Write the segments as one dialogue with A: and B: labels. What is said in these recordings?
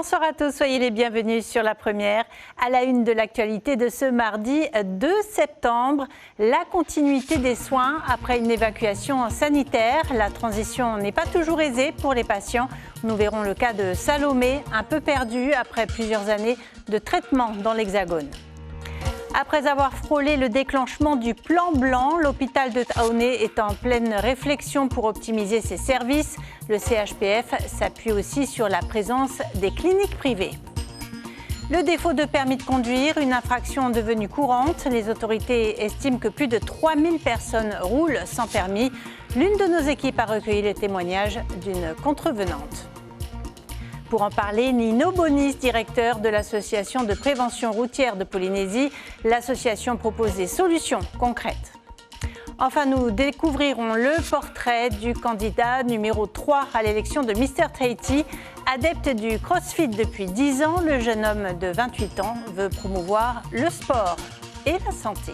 A: Bonsoir à tous, soyez les bienvenus sur La Première. À la une de l'actualité de ce mardi 2 septembre, la continuité des soins après une évacuation sanitaire. La transition n'est pas toujours aisée pour les patients. Nous verrons le cas de Salomé, un peu perdu après plusieurs années de traitement dans l'Hexagone. Après avoir frôlé le déclenchement du plan blanc, l'hôpital de Taoné est en pleine réflexion pour optimiser ses services. Le CHPF s'appuie aussi sur la présence des cliniques privées. Le défaut de permis de conduire, une infraction devenue courante. Les autorités estiment que plus de 3000 personnes roulent sans permis. L'une de nos équipes a recueilli le témoignage d'une contrevenante. Pour en parler, Nino Bonis, directeur de l'association de prévention routière de Polynésie. L'association propose des solutions concrètes. Enfin, nous découvrirons le portrait du candidat numéro 3 à l'élection de Mister Tahiti. Adepte du CrossFit depuis 10 ans, le jeune homme de 28 ans veut promouvoir le sport et la santé.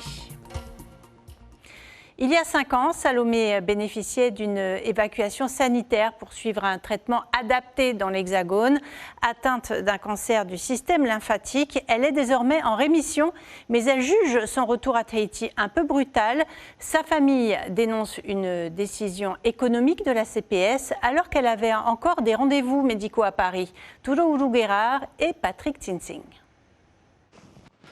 A: Il y a 5 ans, Salomé bénéficiait d'une évacuation sanitaire pour suivre un traitement adapté dans l'Hexagone. Atteinte d'un cancer du système lymphatique, elle est désormais en rémission, mais elle juge son retour à Tahiti un peu brutal. Sa famille dénonce une décision économique de la CPS alors qu'elle avait encore des rendez-vous médicaux à Paris. Tourourou Guérard et Patrick Tinsing.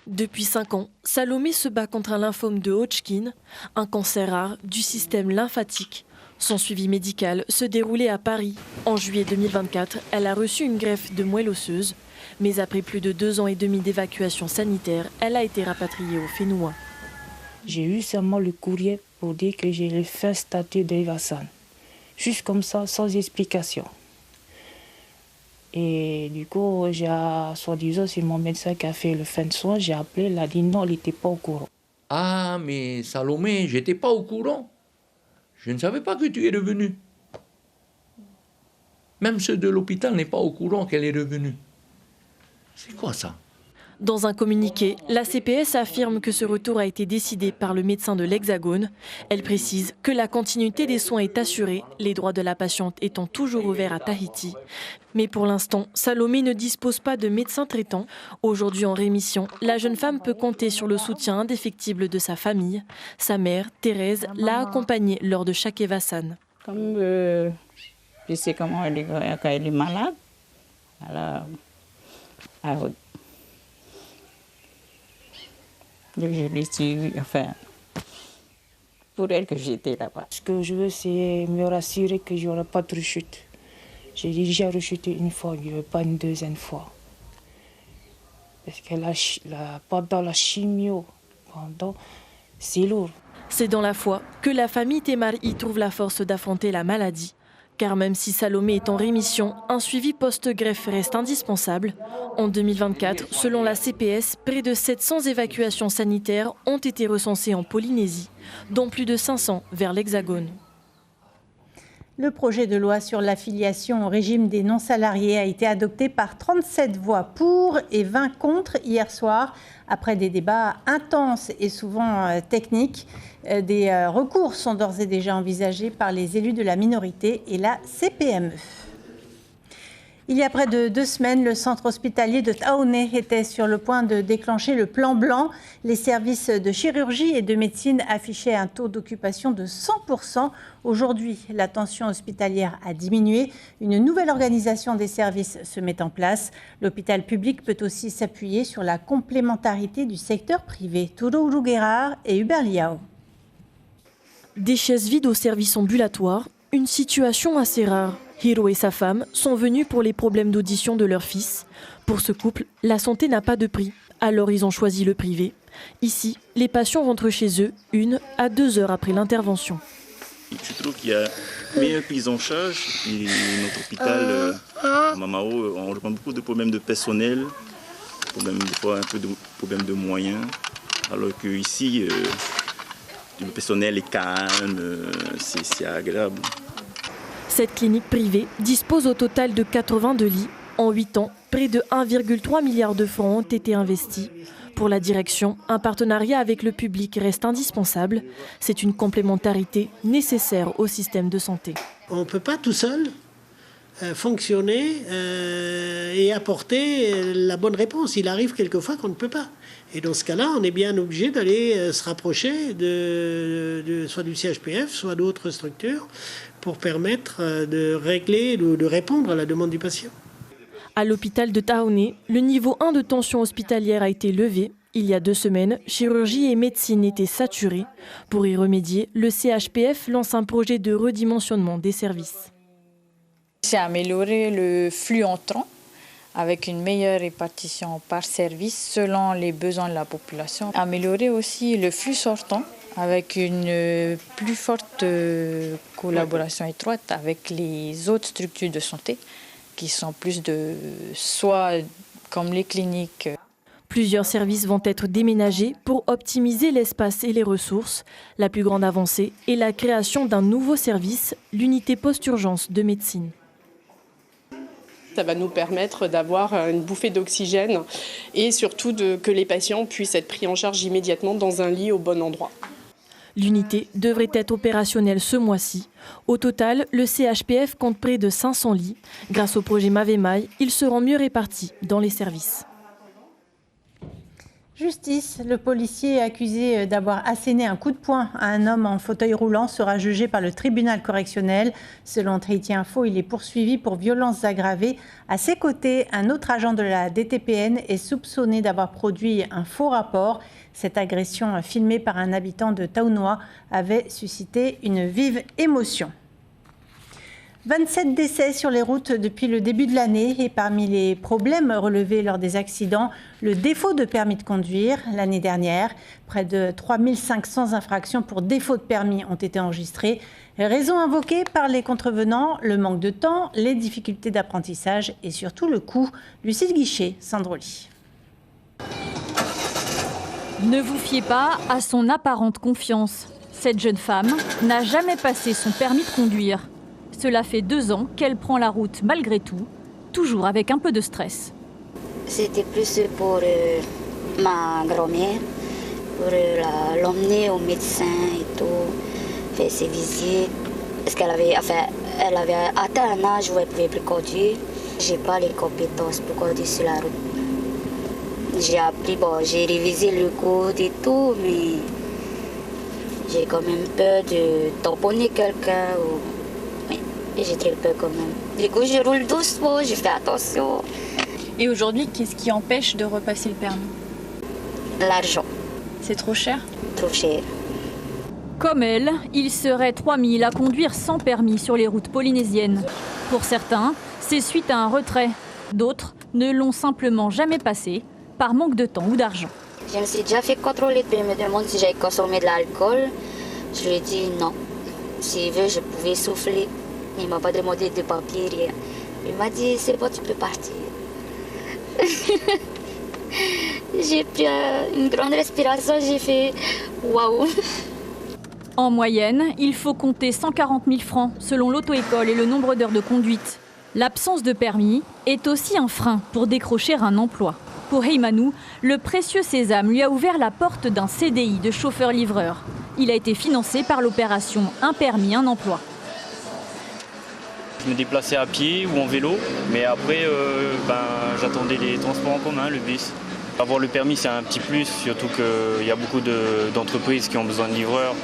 B: Depuis 5 ans, Salomé se bat contre un lymphome de Hodgkin, un cancer rare du système lymphatique. Son suivi médical se déroulait à Paris. En juillet 2024, elle a reçu une greffe de moelle osseuse. Mais après plus de 2 ans et demi d'évacuation sanitaire, elle a été rapatriée au Fénois.
C: J'ai eu seulement le courrier pour dire que j'ai le fin statut de Vasan. Juste comme ça, sans explication. Et du coup, soi-disant, c'est mon médecin qui a fait le fin de soins. J'ai appelé, il a dit non, il n'était pas au courant.
D: Ah, mais Salomé, j'étais pas au courant. Je ne savais pas que tu es revenue. Même ceux de l'hôpital n'est pas au courant qu'elle est revenue. C'est quoi ça?
B: Dans un communiqué, la CPS affirme que ce retour a été décidé par le médecin de l'Hexagone. Elle précise que la continuité des soins est assurée, les droits de la patiente étant toujours ouverts à Tahiti. Mais pour l'instant, Salomé ne dispose pas de médecin traitant. Aujourd'hui en rémission, la jeune femme peut compter sur le soutien indéfectible de sa famille. Sa mère, Thérèse, l'a accompagnée lors de chaque Evasan.
E: Comme je sais comment elle est quand elle est malade, alors, je l'ai suivi, enfin, pour elle que j'étais là-bas.
C: Ce que je veux, c'est me rassurer que je n'aurai pas de rechute. J'ai déjà rechuté une fois, je ne veux pas une deuxième fois. Parce que pendant la chimio, c'est lourd.
B: C'est dans la foi que la famille Temar y trouve la force d'affronter la maladie. Car même si Salomé est en rémission, un suivi post-greffe reste indispensable. En 2024, selon la CPS, près de 700 évacuations sanitaires ont été recensées en Polynésie, dont plus de 500 vers l'Hexagone.
A: Le projet de loi sur l'affiliation au régime des non-salariés a été adopté par 37 voix pour et 20 contre hier soir. Après des débats intenses et souvent techniques, des recours sont d'ores et déjà envisagés par les élus de la minorité et la CPME. Il y a près de 2 semaines, le centre hospitalier de Taoné était sur le point de déclencher le plan blanc. Les services de chirurgie et de médecine affichaient un taux d'occupation de 100%. Aujourd'hui, la tension hospitalière a diminué. Une nouvelle organisation des services se met en place. L'hôpital public peut aussi s'appuyer sur la complémentarité du secteur privé. Tourourou Guérard et Hubert Liao.
B: Des chaises vides au service ambulatoire, une situation assez rare. Hiro et sa femme sont venus pour les problèmes d'audition de leur fils. Pour ce couple, la santé n'a pas de prix, alors ils ont choisi le privé. Ici, les patients rentrent chez eux 1 à 2 heures après l'intervention.
F: Je trouve qu'il y a une meilleure prise en charge. Et notre hôpital, à Mamao, on rencontre beaucoup de problèmes de personnel, des fois un peu de problèmes de moyens, alors qu'ici, le personnel est calme, c'est agréable.
B: Cette clinique privée dispose au total de 82 lits. En 8 ans, près de 1,3 milliard de francs ont été investis. Pour la direction, un partenariat avec le public reste indispensable. C'est une complémentarité nécessaire au système de santé.
G: On ne peut pas tout seul fonctionner et apporter la bonne réponse. Il arrive quelquefois qu'on ne peut pas. Et dans ce cas-là, on est bien obligé d'aller se rapprocher soit du CHPF, soit d'autres structures pour permettre de régler ou de répondre à la demande du patient.
B: À l'hôpital de Taoné, le niveau 1 de tension hospitalière a été levé. Il y a 2 semaines, chirurgie et médecine étaient saturés. Pour y remédier, le CHPF lance un projet de redimensionnement des services.
H: C'est améliorer le flux entrant avec une meilleure répartition par service selon les besoins de la population. Améliorer aussi le flux sortant avec une plus forte collaboration étroite avec les autres structures de santé qui sont plus soit comme les cliniques.
B: Plusieurs services vont être déménagés pour optimiser l'espace et les ressources. La plus grande avancée est la création d'un nouveau service, l'unité post-urgence de médecine.
I: Ça va nous permettre d'avoir une bouffée d'oxygène et surtout que les patients puissent être pris en charge immédiatement dans un lit au bon endroit.
B: L'unité devrait être opérationnelle ce mois-ci. Au total, le CHPF compte près de 500 lits. Grâce au projet Mavemaille, ils seront mieux répartis dans les services.
A: Justice, le policier accusé d'avoir asséné un coup de poing à un homme en fauteuil roulant sera jugé par le tribunal correctionnel. Selon Trinity Info, il est poursuivi pour violences aggravées. À ses côtés, un autre agent de la DTPN est soupçonné d'avoir produit un faux rapport. Cette agression filmée par un habitant de Taonoa avait suscité une vive émotion. 27 décès sur les routes depuis le début de l'année et parmi les problèmes relevés lors des accidents, le défaut de permis de conduire. L'année dernière, près de 3500 infractions pour défaut de permis ont été enregistrées. Raison invoquée par les contrevenants, le manque de temps, les difficultés d'apprentissage et surtout le coût. Lucille Guichet, Sandroli.
J: Ne vous fiez pas à son apparente confiance. Cette jeune femme n'a jamais passé son permis de conduire. Cela fait 2 ans qu'elle prend la route malgré tout, toujours avec un peu de stress.
K: C'était plus pour ma grand-mère, pour l'emmener au médecin et tout, faire ses visites. Parce elle avait atteint un âge où elle ne pouvait plus conduire. Je n'ai pas les compétences pour conduire sur la route. J'ai appris, j'ai révisé le code et tout, mais j'ai quand même peur de tamponner quelqu'un. Et j'ai très peur quand même. Du coup, je roule doucement, je fais attention.
J: Et aujourd'hui, qu'est-ce qui empêche de repasser le permis?
K: L'argent.
J: C'est trop cher?
K: Trop cher.
J: Comme elle, il serait 3000 à conduire sans permis sur les routes polynésiennes. Pour certains, c'est suite à un retrait. D'autres ne l'ont simplement jamais passé, par manque de temps ou d'argent.
K: Je me suis déjà fait contrôler, puis il me demande si j'avais consommé de l'alcool. Je lui ai dit non. S'il veut, je pouvais souffler. Il ne m'a pas demandé de papier, rien. Il m'a dit, c'est bon, tu peux partir. J'ai pris une grande respiration, j'ai fait waouh.
J: En moyenne, il faut compter 140 000 francs selon l'auto-école et le nombre d'heures de conduite. L'absence de permis est aussi un frein pour décrocher un emploi. Pour Heymanou, le précieux sésame lui a ouvert la porte d'un CDI de chauffeur-livreur. Il a été financé par l'opération Un permis, un emploi.
L: Je me déplaçais à pied ou en vélo, mais après j'attendais les transports en commun, le bus. Avoir le permis, c'est un petit plus, surtout qu'il y a beaucoup d'entreprises qui ont besoin de livreurs.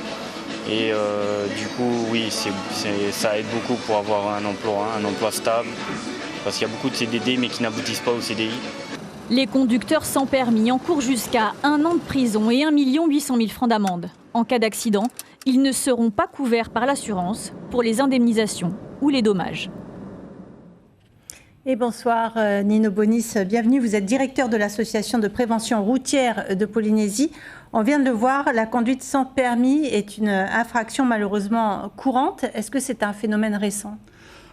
L: Et du coup, oui, ça aide beaucoup pour avoir un emploi stable, parce qu'il y a beaucoup de CDD mais qui n'aboutissent pas au CDI.
J: Les conducteurs sans permis encourent jusqu'à 1 an de prison et 1 800 000 francs d'amende. En cas d'accident, ils ne seront pas couverts par l'assurance pour les indemnisations ou les dommages.
A: Et bonsoir Nino Bonis, bienvenue. Vous êtes directeur de l'association de prévention routière de Polynésie. On vient de le voir, la conduite sans permis est une infraction malheureusement courante. Est-ce que c'est un phénomène récent ?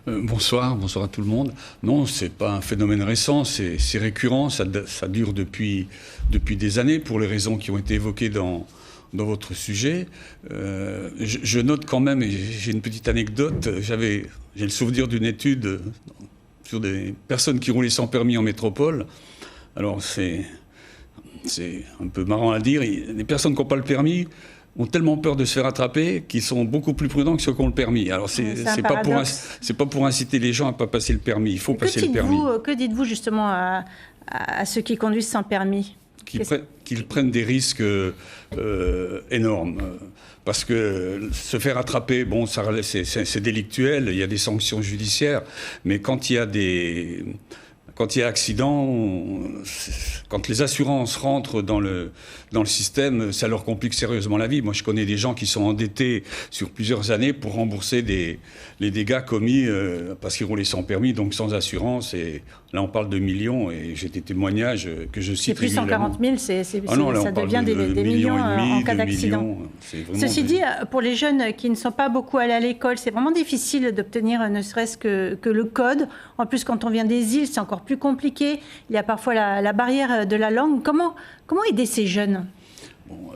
M: Bonsoir à tout le monde. Non, ce n'est pas un phénomène récent, c'est récurrent, ça dure depuis des années pour les raisons qui ont été évoquées dans votre sujet. Je note quand même, et j'ai une petite anecdote, j'ai le souvenir d'une étude sur des personnes qui roulaient sans permis en métropole. Alors c'est un peu marrant à dire, les personnes qui n'ont pas le permis ont tellement peur de se faire attraper qu'ils sont beaucoup plus prudents que ceux qui ont le permis. Alors c'est pas pour inciter les gens à pas passer le permis. Il faut passer le permis.
A: Que dites-vous justement à ceux qui conduisent sans permis?
M: Qu'ils prennent des risques énormes. Parce que se faire attraper, bon, c'est délictuel, il y a des sanctions judiciaires, mais quand il y a accident, quand les assurances rentrent dans le système, ça leur complique sérieusement la vie. Moi, je connais des gens qui sont endettés sur plusieurs années pour rembourser les dégâts commis parce qu'ils roulaient sans permis, donc sans assurance. Et là, on parle de millions et j'ai des témoignages que je cite régulièrement.
A: C'est plus 140 000, ça devient des millions en cas d'accident. Ceci dit, pour les jeunes qui ne sont pas beaucoup allés à l'école, c'est vraiment difficile d'obtenir ne serait-ce que le code. En plus, quand on vient des îles, c'est encore plus compliqué. Il y a parfois la barrière de la langue. Comment aider ces jeunes?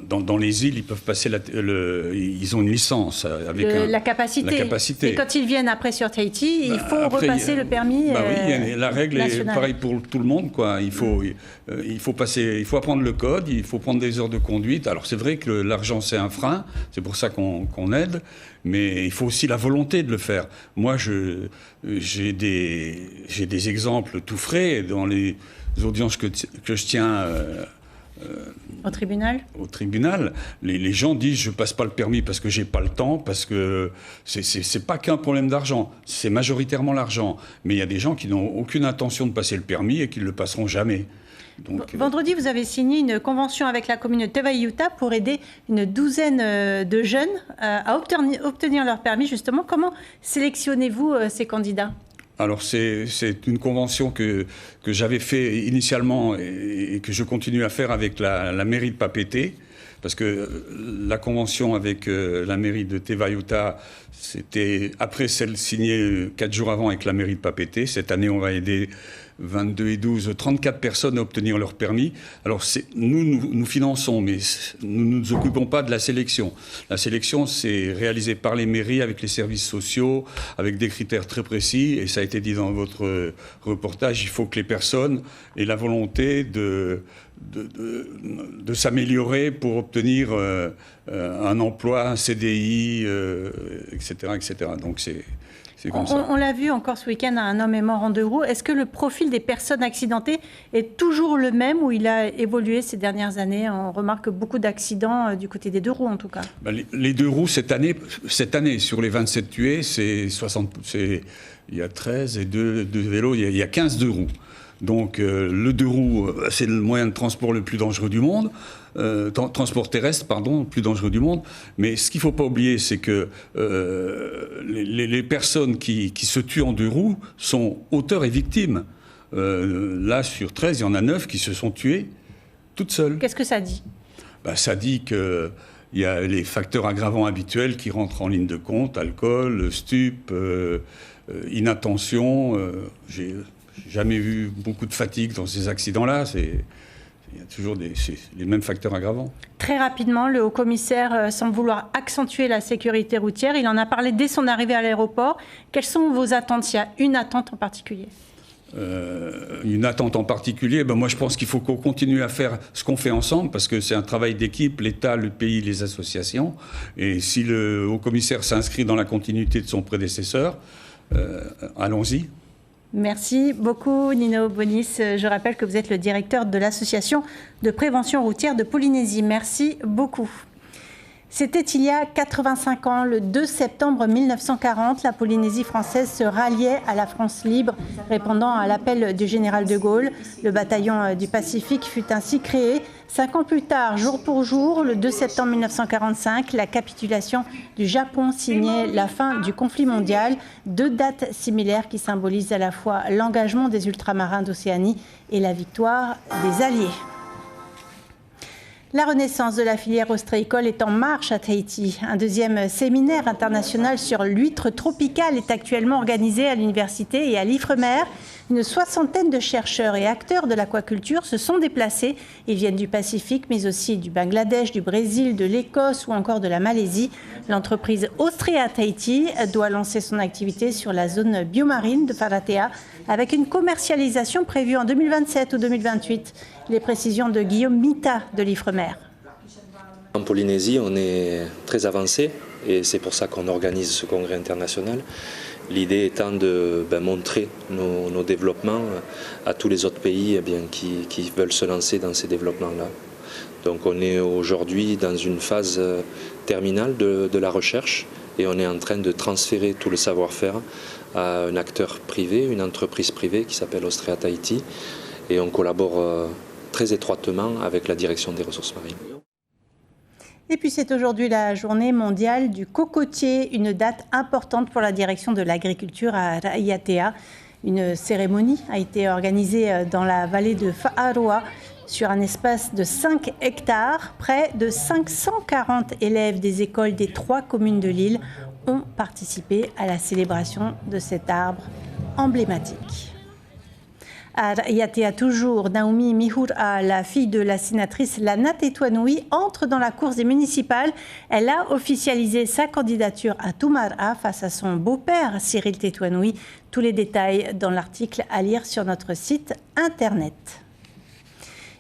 M: Dans les îles, ils peuvent passer ils ont une licence avec
A: la capacité. Et quand ils viennent après sur Tahiti, il faut repasser le permis.
M: Oui, la règle
A: national.
M: Est pareille pour tout le monde, quoi. Il faut apprendre le code, il faut prendre des heures de conduite. Alors c'est vrai que l'argent c'est un frein, c'est pour ça qu'on aide, mais il faut aussi la volonté de le faire. Moi, j'ai des exemples tout frais dans les audiences que je tiens.
A: Au tribunal ?
M: Au tribunal, les gens disent je passe pas le permis parce que j'ai pas le temps, parce que c'est pas qu'un problème d'argent, c'est majoritairement l'argent. Mais il y a des gens qui n'ont aucune intention de passer le permis et qui ne le passeront jamais. Donc,
A: vendredi, vous avez signé une convention avec la commune de Tevayuta pour aider une douzaine de jeunes à obtenir leur permis. Justement, comment sélectionnez-vous ces candidats ?
M: Alors c'est une convention que j'avais fait initialement et que je continue à faire avec la mairie de Papeete, parce que la convention avec la mairie de Tevayuta, c'était après celle signée 4 jours avant avec la mairie de Papeete. Cette année, on va aider 22 et 12, 34 personnes à obtenir leur permis. Alors nous finançons, mais nous ne nous occupons pas de la sélection. La sélection, c'est réalisé par les mairies avec les services sociaux, avec des critères très précis. Et ça a été dit dans votre reportage, il faut que les personnes aient la volonté de s'améliorer pour obtenir un emploi, un CDI, etc., etc. Donc c'est comme ça.
A: On l'a vu encore ce week-end, un homme est mort en 2 roues. Est-ce que le profil des personnes accidentées est toujours le même ou il a évolué ces dernières années? On remarque beaucoup d'accidents du côté des 2 roues en tout cas.
M: Les 2 roues cette année, sur les 27 tués, il y a 13 et 2 vélos, il y a 15 2 roues. Donc le 2 roues, c'est le moyen de transport le plus dangereux du monde, transport terrestre, pardon, le plus dangereux du monde. Mais ce qu'il ne faut pas oublier, c'est que les personnes qui se tuent en 2 roues sont auteurs et victimes. Là, sur 13, il y en a 9 qui se sont tuées toutes seules.
A: Qu'est-ce que ça dit ?
M: Ça dit qu'il y a les facteurs aggravants habituels qui rentrent en ligne de compte, alcool, stup, inattention. J'ai jamais vu beaucoup de fatigue dans ces accidents-là. Il y a toujours les mêmes facteurs aggravants.
A: Très rapidement, le haut-commissaire semble vouloir accentuer la sécurité routière. Il en a parlé dès son arrivée à l'aéroport. Quelles sont vos attentes? Il y a une attente en particulier.
M: Une attente en particulier, moi je pense qu'il faut qu'on continue à faire ce qu'on fait ensemble, parce que c'est un travail d'équipe, l'État, le pays, les associations. Et si le haut-commissaire s'inscrit dans la continuité de son prédécesseur, allons-y.
A: Merci beaucoup Nino Bonis. Je rappelle que vous êtes le directeur de l'association de prévention routière de Polynésie. Merci beaucoup. C'était il y a 85 ans, le 2 septembre 1940, la Polynésie française se ralliait à la France libre, répondant à l'appel du général de Gaulle. Le bataillon du Pacifique fut ainsi créé. 5 ans plus tard, jour pour jour, le 2 septembre 1945, la capitulation du Japon signait la fin du conflit mondial. 2 dates similaires qui symbolisent à la fois l'engagement des ultramarins d'Océanie et la victoire des Alliés. La renaissance de la filière ostréicole est en marche à Tahiti. Un 2e séminaire international sur l'huître tropicale est actuellement organisé à l'université et à l'Ifremer. Une 60aine de chercheurs et acteurs de l'aquaculture se sont déplacés. Ils viennent du Pacifique, mais aussi du Bangladesh, du Brésil, de l'Écosse ou encore de la Malaisie. L'entreprise Austrea Tahiti doit lancer son activité sur la zone biomarine de Wharatea avec une commercialisation prévue en 2027 ou 2028. Les précisions de Guillaume Mita de l'Ifremer.
N: En Polynésie, on est très avancé et c'est pour ça qu'on organise ce congrès international. L'idée étant de montrer nos développements à tous les autres pays qui veulent se lancer dans ces développements-là. Donc on est aujourd'hui dans une phase terminale de la recherche et on est en train de transférer tout le savoir-faire à un acteur privé, une entreprise privée qui s'appelle Austria Tahiti et on collabore très étroitement avec la direction des ressources marines.
A: Et puis c'est aujourd'hui la journée mondiale du cocotier, une date importante pour la direction de l'agriculture à Raiatea. Une cérémonie a été organisée dans la vallée de Fa'aroa sur un espace de 5 hectares. Près de 540 élèves des écoles des 3 communes de l'île ont participé à la célébration de cet arbre emblématique. À Raiatea toujours, Naomi Mihura, la fille de la sénatrice Lana Tetuanui, entre dans la course des municipales. Elle a officialisé sa candidature à Tumara face à son beau-père Cyril Tetuanui. Tous les détails dans l'article à lire sur notre site internet.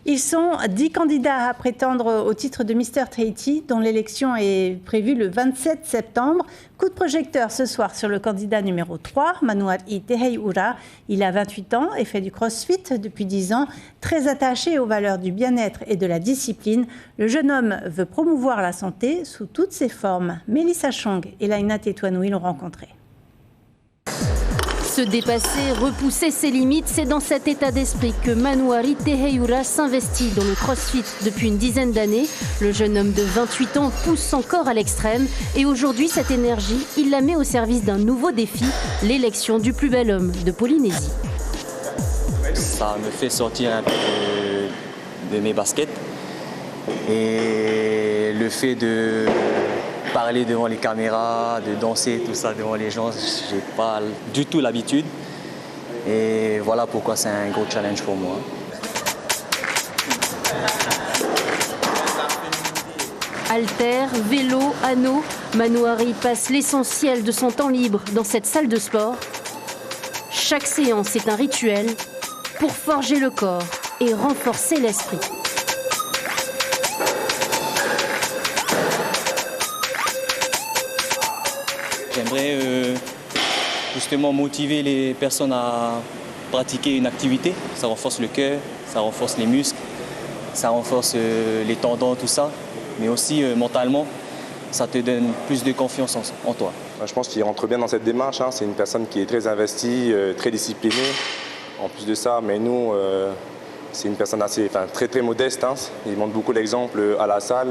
A: Ils sont 10 candidats à prétendre au titre de Mister Tahiti, dont l'élection est prévue le 27 septembre. Coup de projecteur ce soir sur le candidat numéro 3, Manuari Teheiura. Il a 28 ans et fait du crossfit depuis 10 ans. Très attaché aux valeurs du bien-être et de la discipline, le jeune homme veut promouvoir la santé sous toutes ses formes. Melissa Chong et Laina Tetuanui l'ont rencontré.
O: Se dépasser, repousser ses limites, c'est dans cet état d'esprit que Manuari Teheiura s'investit dans le crossfit depuis une dizaine d'années. Le jeune homme de 28 ans pousse son corps à l'extrême et aujourd'hui, cette énergie, il la met au service d'un nouveau défi, l'élection du plus bel homme de Polynésie.
P: Ça me fait sortir un peu de mes baskets et le fait de parler devant les caméras, de danser, tout ça devant les gens, j'ai pas du tout l'habitude. Et voilà pourquoi c'est un gros challenge pour moi.
O: Haltères, vélo, anneaux, Manuari passe l'essentiel de son temps libre dans cette salle de sport. Chaque séance est un rituel pour forger le corps et renforcer l'esprit.
P: J'aimerais justement motiver les personnes à pratiquer une activité. Ça renforce le cœur, ça renforce les muscles, ça renforce les tendons, tout ça. Mais aussi mentalement, ça te donne plus de confiance en toi.
Q: Je pense qu'il rentre bien dans cette démarche. C'est une personne qui est très investie, très disciplinée. En plus de ça, mais nous, c'est une personne très modeste. Il montre beaucoup l'exemple à la salle,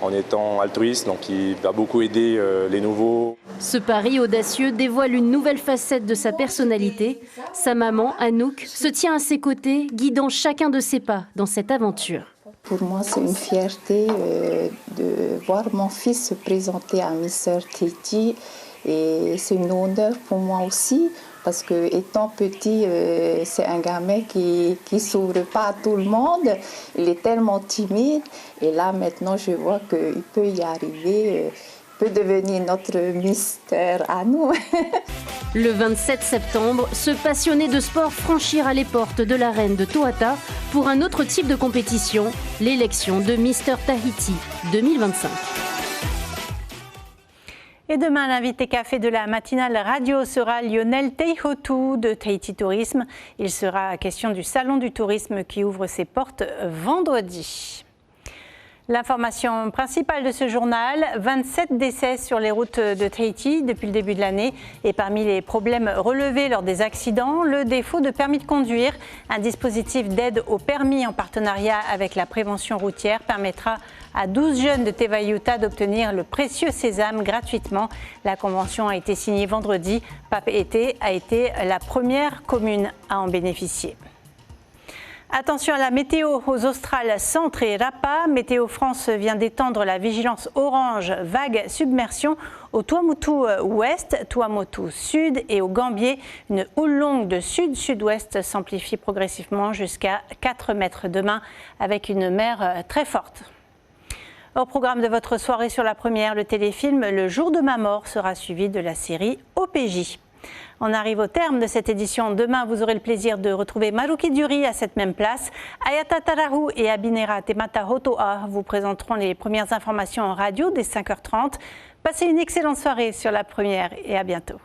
Q: en étant altruiste, donc il va beaucoup aider les nouveaux.
O: Ce pari audacieux dévoile une nouvelle facette de sa personnalité. Sa maman, Anouk, se tient à ses côtés, guidant chacun de ses pas dans cette aventure.
R: Pour moi, c'est une fierté de voir mon fils se présenter à Mister Tahiti et c'est un honneur pour moi aussi. Parce que étant petit, c'est un gamin qui s'ouvre pas à tout le monde. Il est tellement timide. Et là, maintenant, je vois qu'il peut y arriver. Il peut devenir notre mystère à nous.
O: Le 27 septembre, ce passionné de sport franchira les portes de l'arène de Toata pour un autre type de compétition, l'élection de Mister Tahiti 2025.
A: Et demain, l'invité café de la matinale radio sera Lionel Teihotu de Tahiti Tourisme. Il sera question du Salon du tourisme qui ouvre ses portes vendredi. L'information principale de ce journal, 27 décès sur les routes de Tahiti depuis le début de l'année. Et parmi les problèmes relevés lors des accidents, le défaut de permis de conduire. Un dispositif d'aide au permis en partenariat avec la prévention routière permettra à 12 jeunes de Tevayuta d'obtenir le précieux sésame gratuitement. La convention a été signée vendredi. Papeete a été la première commune à en bénéficier. Attention à la météo aux Australes Centre et Rapa. Météo France vient d'étendre la vigilance orange vague submersion au Tuamotu ouest, Tuamotu sud et au Gambier. Une houle longue de sud-sud-ouest s'amplifie progressivement jusqu'à 4 mètres demain avec une mer très forte. Au programme de votre soirée sur la première, le téléfilm Le jour de ma mort sera suivi de la série OPJ. On arrive au terme de cette édition. Demain, vous aurez le plaisir de retrouver Maruki Duri à cette même place. Ayata Tararu et Abinera Temata Hotoa vous présenteront les premières informations en radio dès 5h30. Passez une excellente soirée sur La Première et à bientôt.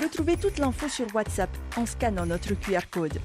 S: Retrouvez toute l'info sur WhatsApp en scannant notre QR code.